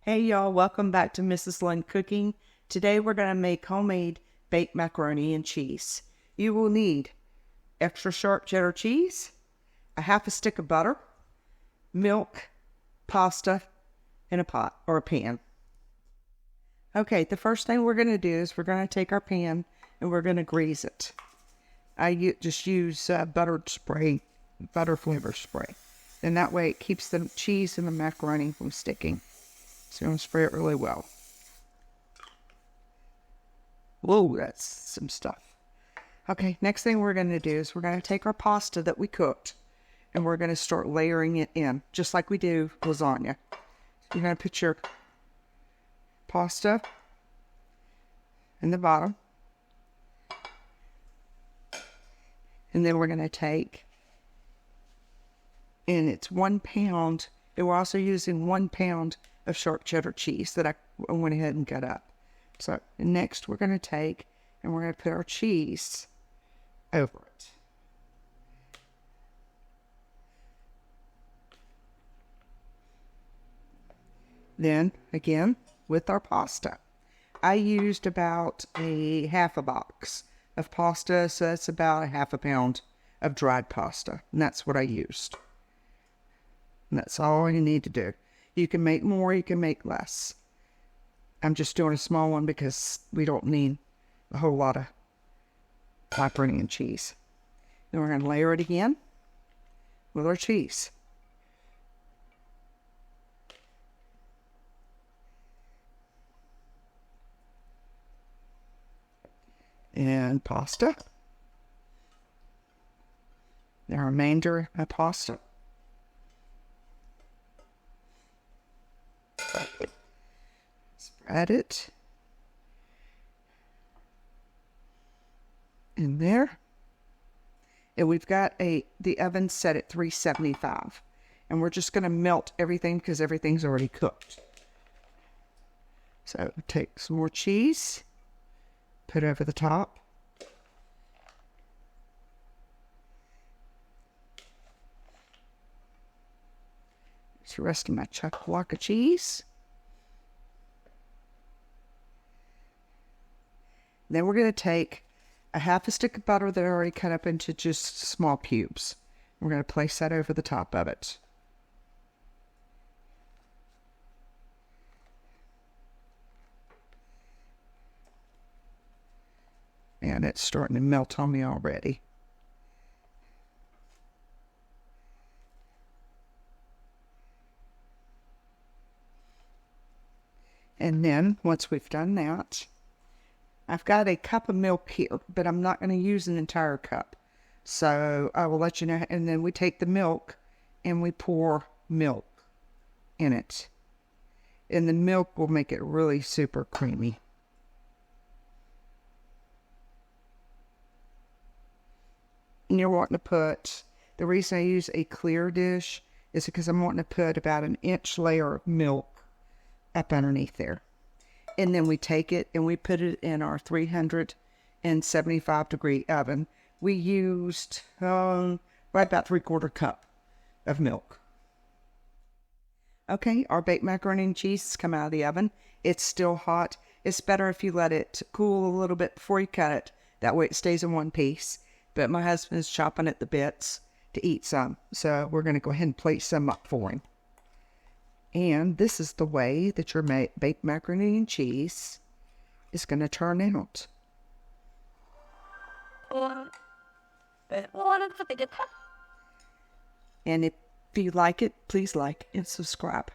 Hey y'all, welcome back to Mrs. Lund Cooking. Today we're going to make homemade baked macaroni and cheese. You will need extra sharp cheddar cheese, a half a stick of butter, milk, pasta, and a pot or a pan. Okay, the first thing we're going to do is we're going to take our pan and we're going to grease it. Just use butter flavor spray. And that way it keeps the cheese and the macaroni from sticking. So I'm going to spray it really well. Whoa, that's some stuff. Okay, next thing we're going to do is we're going to take our pasta that we cooked and we're going to start layering it in, just like we do lasagna. You're going to put your pasta in the bottom. And then we're going to take, and it's 1 pound, and we're also using 1 pound of sharp cheddar cheese that I went ahead and cut up. So next we're going to take and we're going to put our cheese over it. Then again with our pasta, I used about a half a box of pasta, so that's about a half a pound of dried pasta, and that's what I used. And that's all you need to do. You can make more, you can make less. I'm just doing a small one because we don't need a whole lot of macaroni and cheese. Then we're going to layer it again with our cheese. And pasta. The remainder of pasta. Spread it in there. And we've got the oven set at 375. And we're just going to melt everything because everything's already cooked. So take some more cheese, put over the top. It's the rest of my chuck block of cheese. Then we're going to take a half a stick of butter that I already cut up into just small cubes. We're going to place that over the top of it. And it's starting to melt on me already. And then once we've done that, I've got a cup of milk here, but I'm not going to use an entire cup. So I will let you know. And then we take the milk and we pour milk in it. And the milk will make it really super creamy. And you're wanting to put, the reason I use a clear dish is because I'm wanting to put about an inch layer of milk up underneath there. And then we take it and we put it in our 375 degree oven. We used right about 3/4 cup of milk. Okay, our baked macaroni and cheese has come out of the oven. It's still hot. It's better if you let it cool a little bit before you cut it. That way it stays in one piece. But my husband is chopping at the bits to eat some. So we're going to go ahead and plate some up for him. And this is the way that your baked macaroni and cheese is going to turn out. And if you like it, please like and subscribe.